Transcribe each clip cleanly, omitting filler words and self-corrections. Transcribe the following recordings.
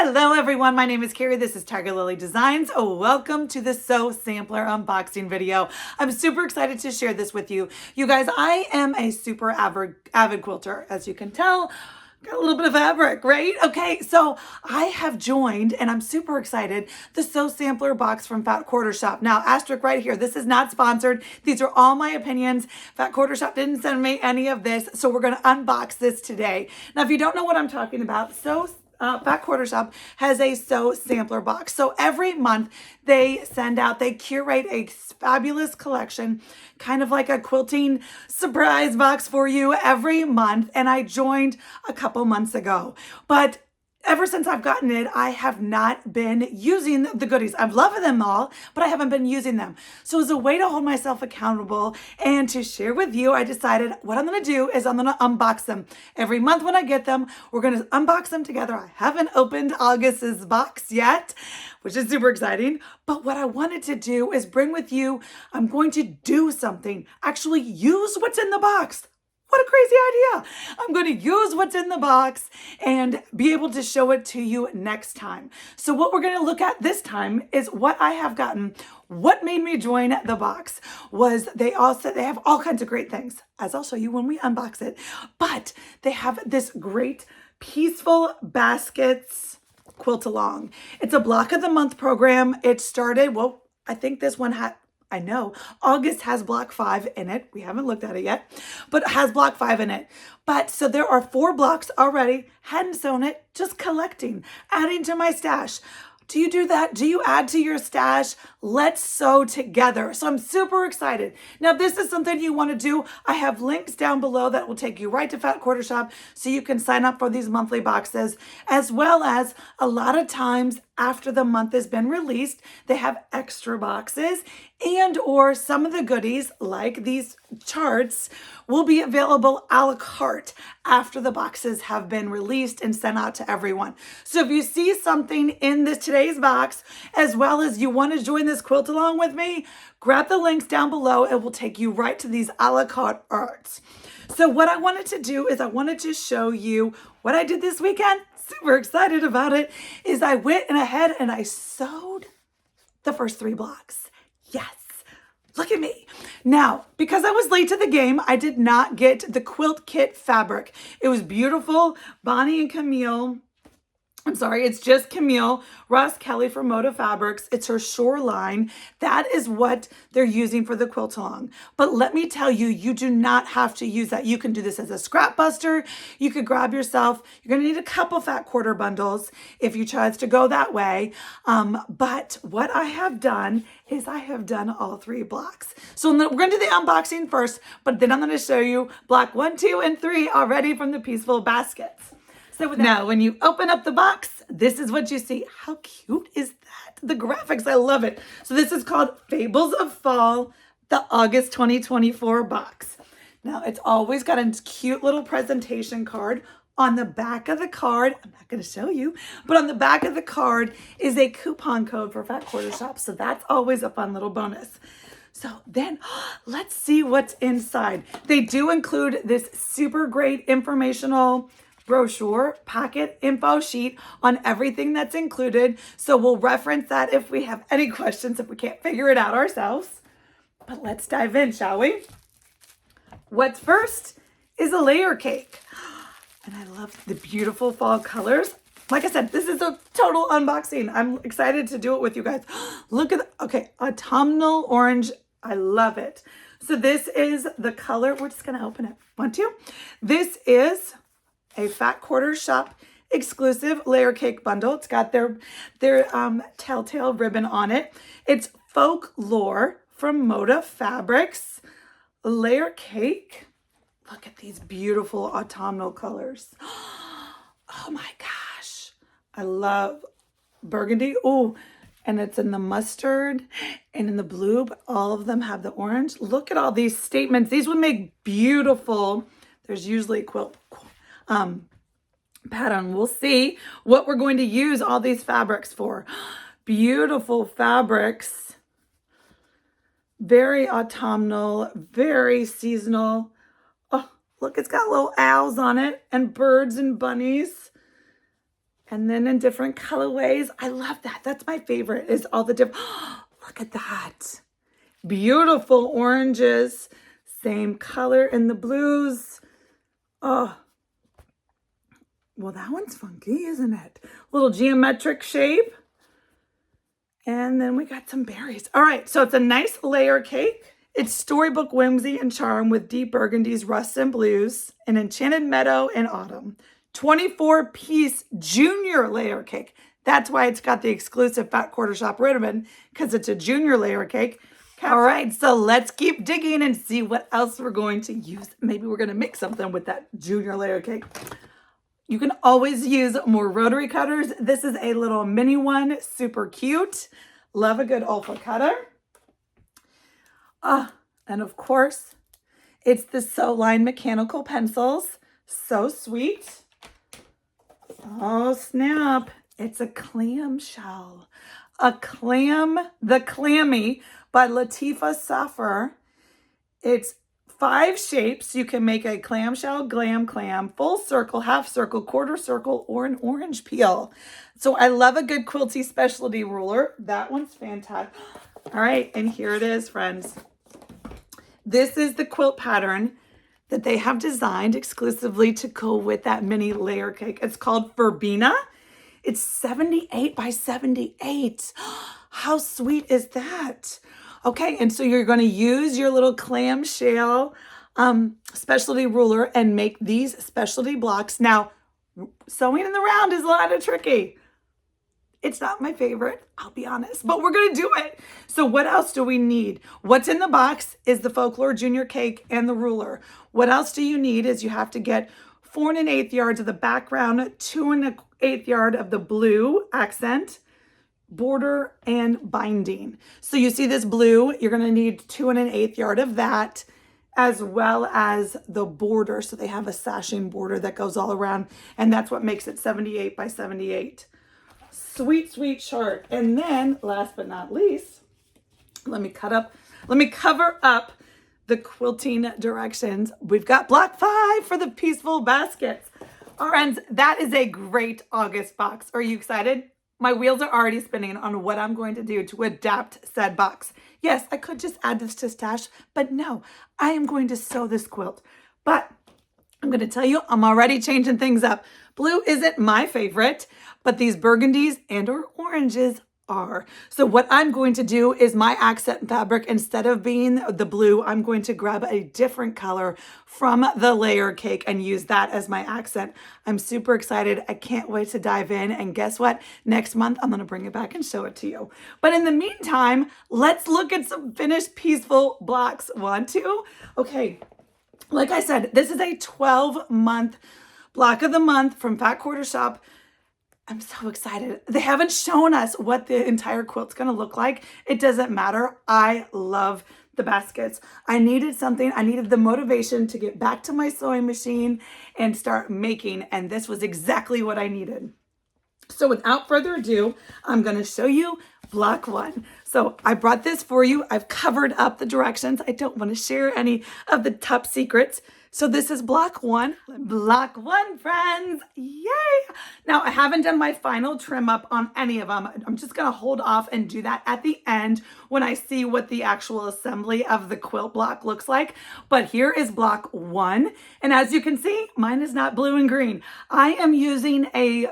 Hello everyone, my name is Carrie. This is Tiger Lily Designs. Welcome to the Sew Sampler unboxing video. I'm super excited to share this with you. You guys, I am a super avid quilter, as you can tell. Got a little bit of fabric, right? Okay, so I have joined, and I'm super excited, the Sew Sampler box from Fat Quarter Shop. Now, asterisk right here, this is not sponsored. These are all my opinions. Fat Quarter Shop didn't send me any of this, so we're gonna unbox this today. Now, if you don't know what I'm talking about, Fat Quarter Shop has a Sew Sampler box. So every month they curate a fabulous collection, kind of like a quilting surprise box for you every month. And I joined a couple months ago. But ever since I've gotten it, I have not been using the goodies. I'm loving them all, but I haven't been using them. So as a way to hold myself accountable and to share with you, I decided what I'm going to do is I'm going to unbox them. Every month when I get them, we're going to unbox them together. I haven't opened August's box yet, which is super exciting. But what I wanted to do is bring with you, I'm going to do something, actually use what's in the box. What a crazy idea. I'm going to use what's in the box and be able to show it to you next time. So what we're going to look at this time is what I have gotten. What made me join the box was they have all kinds of great things, as I'll show you when we unbox it. But they have this great Pieceful Baskets Quilt Along. It's a block of the month program. It started, well, I think this one I know August has block 5 in it. We haven't looked at it yet, but it has block 5 in it. But so there are 4 blocks already. Hadn't sewn it, just collecting, adding to my stash. Do you do that? Do you add to your stash? Let's sew together. So I'm super excited. Now, if this is something you want to do, I have links down below that will take you right to Fat Quarter Shop so you can sign up for these monthly boxes, as well as a lot of times after the month has been released, they have extra boxes and or some of the goodies like these charts will be available a la carte after the boxes have been released and sent out to everyone. So if you see something in today's box, as well as you want to join this quilt along with me, grab the links down below. It will take you right to these a la carte arts. So what I wanted to do is I wanted to show you what I did this weekend. Super excited about it. Is I went ahead and I sewed the first 3 blocks. Yes. Look at me. Now, because I was late to the game, I did not get the quilt kit fabric. It was beautiful. Bonnie and Camille. It's just Camille Ross Kelly from Moda Fabrics. It's her Shoreline. That is what they're using for the quilt along. But let me tell you, you do not have to use that. You can do this as a scrap buster. You could grab yourself. You're going to need a couple Fat Quarter bundles if you chose to go that way. But what I have done is I have done all 3 blocks. So we're going to do the unboxing first, but then I'm going to show you block 1, 2, and 3 already from the Pieceful Baskets. So now, when you open up the box, this is what you see. How cute is that? The graphics, I love it. So this is called Fables of Fall, the August 2024 box. Now, it's always got a cute little presentation card. On the back of the card, I'm not going to show you, but on the back of the card is a coupon code for Fat Quarter Shop. So that's always a fun little bonus. So then let's see what's inside. They do include this super great informational brochure, packet, info sheet on everything that's included. So we'll reference that if we have any questions, if we can't figure it out ourselves. But let's dive in, shall we? What's first is a layer cake. And I love the beautiful fall colors. Like I said, this is a total unboxing. I'm excited to do it with you guys. Look at, autumnal orange. I love it. So this is the color. We're just going to open it. 1, 2. This is a Fat Quarter Shop exclusive layer cake bundle. It's got their telltale ribbon on it. It's Folklore from Moda Fabrics. Layer cake. Look at these beautiful autumnal colors. Oh my gosh. I love burgundy. Oh, and it's in the mustard and in the blue, but all of them have the orange. Look at all these statements. These would make beautiful. There's usually a quilt pattern. We'll see what we're going to use all these fabrics for. Beautiful fabrics. Very autumnal, very seasonal. Oh, look, it's got little owls on it and birds and bunnies. And then in different colorways. I love that. That's my favorite, is all the different, look at that. Beautiful oranges, same color in the blues. Oh, well, that one's funky, isn't it? Little geometric shape. And then we got some berries. All right, so it's a nice layer cake. It's storybook whimsy and charm with deep burgundies, rusts, and blues, and enchanted meadow and autumn. 24-piece junior layer cake. That's why it's got the exclusive Fat Quarter Shop ribbon, because it's a junior layer cake. All right, so let's keep digging and see what else we're going to use. Maybe we're going to make something with that junior layer cake. You can always use more rotary cutters. This is a little mini one, super cute. Love a good Olfa cutter. And of course, it's the Sew Line mechanical pencils. So sweet. Oh, snap. It's a clamshell. The Clammy by Latifa Safar. It's 5 shapes. You can make a clamshell, glam clam, full circle, half circle, quarter circle, or an orange peel. So I love a good quilty specialty ruler. That one's fantastic. All right, and here it is, friends. This is the quilt pattern that they have designed exclusively to go with that mini layer cake. It's called Verbena. It's 78 by 78. How sweet is that? Okay, and so you're going to use your little clamshell specialty ruler and make these specialty blocks. Now, sewing in the round is a lot of tricky. It's not my favorite, I'll be honest, but we're going to do it. So what else do we need? What's in the box is the Folklore Junior Cake and the ruler. What else do you need is you have to get 4 1/8 yards of the background, 2 1/8 yard of the blue accent, border, and binding. So you see this blue, you're going to need 2 1/8 yard of that, as well as the border. So they have a sashing border that goes all around, and that's what makes it 78 by 78. Sweet, sweet chart. And then last but not least, let me cover up the quilting directions. We've got block 5 for the Pieceful Baskets. Friends, that is a great August box. Are you excited? My wheels are already spinning on what I'm going to do to adapt said box. Yes, I could just add this to stash, but no, I am going to sew this quilt. But I'm going to tell you, I'm already changing things up. Blue isn't my favorite, but these burgundies and or oranges are. So what I'm going to do is my accent fabric, instead of being the blue, I'm going to grab a different color from the layer cake and use that as my accent. I'm super excited. I can't wait to dive in. And guess what? Next month, I'm going to bring it back and show it to you. But in the meantime, let's look at some finished Pieceful blocks. 1, 2. Okay. Like I said, this is a 12-month block of the month from Fat Quarter Shop. I'm so excited. They haven't shown us what the entire quilt's going to look like. It doesn't matter. I love the baskets. I needed something. I needed the motivation to get back to my sewing machine and start making, and this was exactly what I needed. So without further ado, I'm going to show you block 1. So I brought this for you. I've covered up the directions. I don't want to share any of the top secrets. So this is block 1. Block 1, friends. Yay! Now, I haven't done my final trim up on any of them. I'm just going to hold off and do that at the end when I see what the actual assembly of the quilt block looks like. But here is block 1. And as you can see, mine is not blue and green. I am using a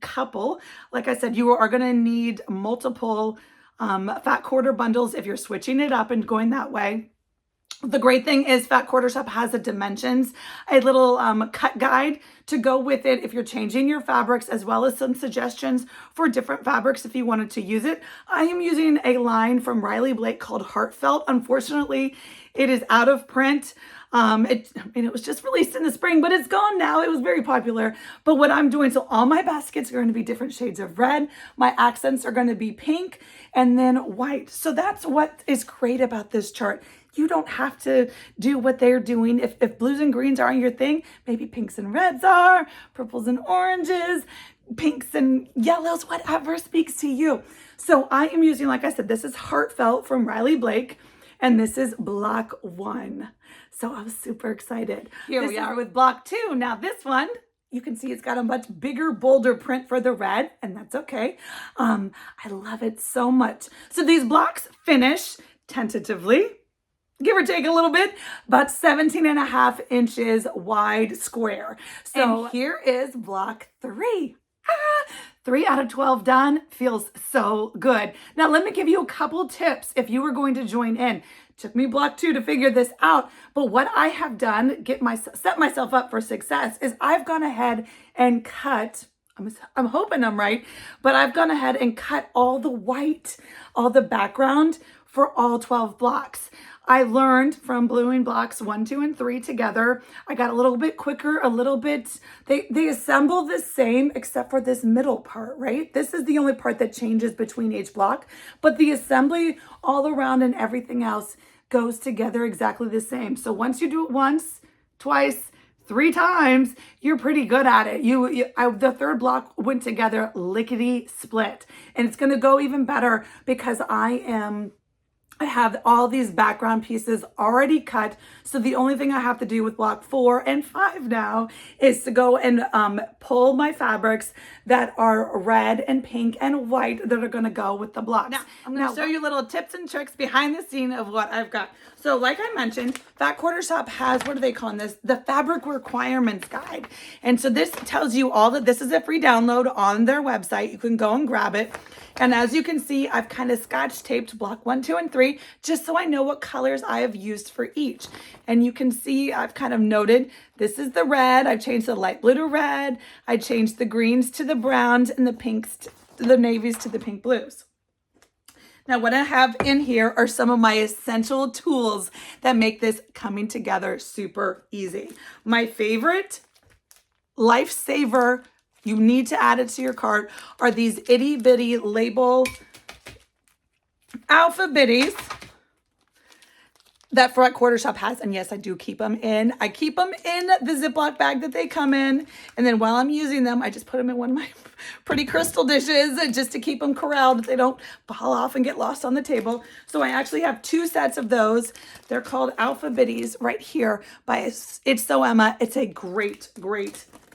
couple. Like I said, you are going to need multiple Fat Quarter bundles if you're switching it up and going that way. The great thing is Fat Quarter Shop has a dimensions, a little cut guide to go with it if you're changing your fabrics, as well as some suggestions for different fabrics if you wanted to use it. I am using a line from Riley Blake called Heartfelt. Unfortunately, it is out of print. It was just released in the spring, but it's gone now. It was very popular. But what I'm doing, so all my baskets are going to be different shades of red. My accents are going to be pink and then white. So that's what is great about this chart. You don't have to do what they're doing. If blues and greens aren't your thing, maybe pinks and reds are, purples and oranges, pinks and yellows, whatever speaks to you. So I am using, like I said, this is Heartfelt from Riley Blake, and this is block 1. So I was super excited. Here we are with block 2. Now this one, you can see it's got a much bigger, bolder print for the red, and that's okay. I love it so much. So these blocks finish tentatively, give or take a little bit, about 17.5 inches wide square. So here is block 3. 3 out of 12 done. Feels so good. Now let me give you a couple tips if you were going to join in. Took me block 2 to figure this out, but what I have done, set myself up for success, is I've gone ahead and cut, I'm hoping I'm right, but I've gone ahead and cut all the white, all the background for all 12 blocks. I learned from gluing blocks 1, 2, and 3 together. I got a little bit quicker, a little bit, they assemble the same except for this middle part, right? This is the only part that changes between each block, but the assembly all around and everything else goes together exactly the same. So once you do it once, twice, 3 times, you're pretty good at it. The third block went together lickety split, and it's gonna go even better because I have all these background pieces already cut. So the only thing I have to do with block 4 and 5 now is to go and pull my fabrics that are red and pink and white that are gonna go with the blocks. Now, I'm gonna show you little tips and tricks behind the scene of what I've got. So like I mentioned, Fat Quarter Shop has, what do they call this? The Fabric Requirements Guide. And so this tells you all that, this is a free download on their website. You can go and grab it. And as you can see, I've kind of scotch taped block 1, 2, and 3, just so I know what colors I have used for each. And you can see I've kind of noted, this is the red, I've changed the light blue to red, I changed the greens to the browns, and the pinks, the navies to the pink blues. Now what I have in here are some of my essential tools that make this coming together super easy. My favorite lifesaver, you need to add it to your cart, are these itty bitty label alpha bitties that Fat Quarter Shop has. And yes, I do keep them in. I keep them in the Ziploc bag that they come in. And then while I'm using them, I just put them in one of my pretty crystal dishes just to keep them corralled. They don't fall off and get lost on the table. So I actually have 2 sets of those. They're called Alpha Bitties right here by It's So Emma. It's a great,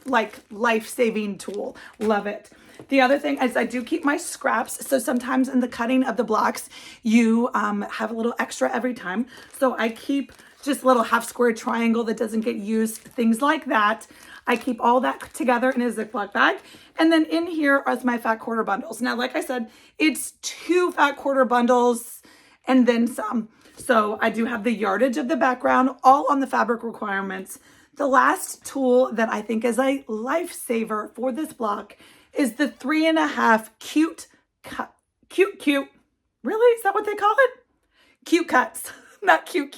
like life-saving tool. Love it. The other thing is I do keep my scraps. So sometimes in the cutting of the blocks, you have a little extra every time. So I keep just a little half square triangle that doesn't get used, things like that. I keep all that together in a Ziploc bag. And then in here are my Fat Quarter bundles. Now, like I said, it's 2 Fat Quarter bundles and then some. So I do have the yardage of the background, all on the Fabric Requirements. The last tool that I think is a lifesaver for this block is the 3.5 cute, really? Is that what they call it? Cute Cuts, not cute.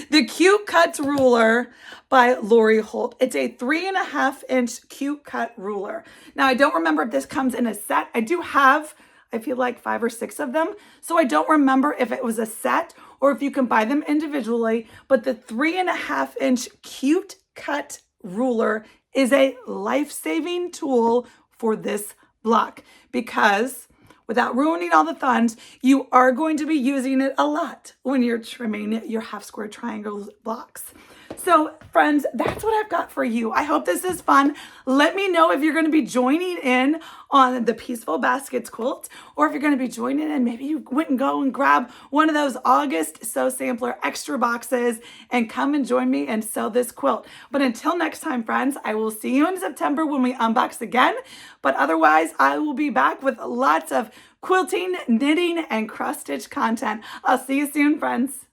The Cute Cuts ruler by Lori Holt. It's a 3.5-inch cute cut ruler. Now, I don't remember if this comes in a set. I do have, I feel like 5 or 6 of them. So I don't remember if it was a set or if you can buy them individually, but the 3.5-inch cute cut ruler is a life-saving tool for this block because without ruining all the fun, you are going to be using it a lot when you're trimming your half square triangle blocks. So friends, that's what I've got for you. I hope this is fun. Let me know if you're going to be joining in on the Pieceful Baskets quilt, or if you're going to be joining in, maybe you went and go and grab one of those August Sew Sampler extra boxes and come and join me and sew this quilt. But until next time, friends, I will see you in September when we unbox again. But otherwise, I will be back with lots of quilting, knitting, and cross stitch content. I'll see you soon, friends.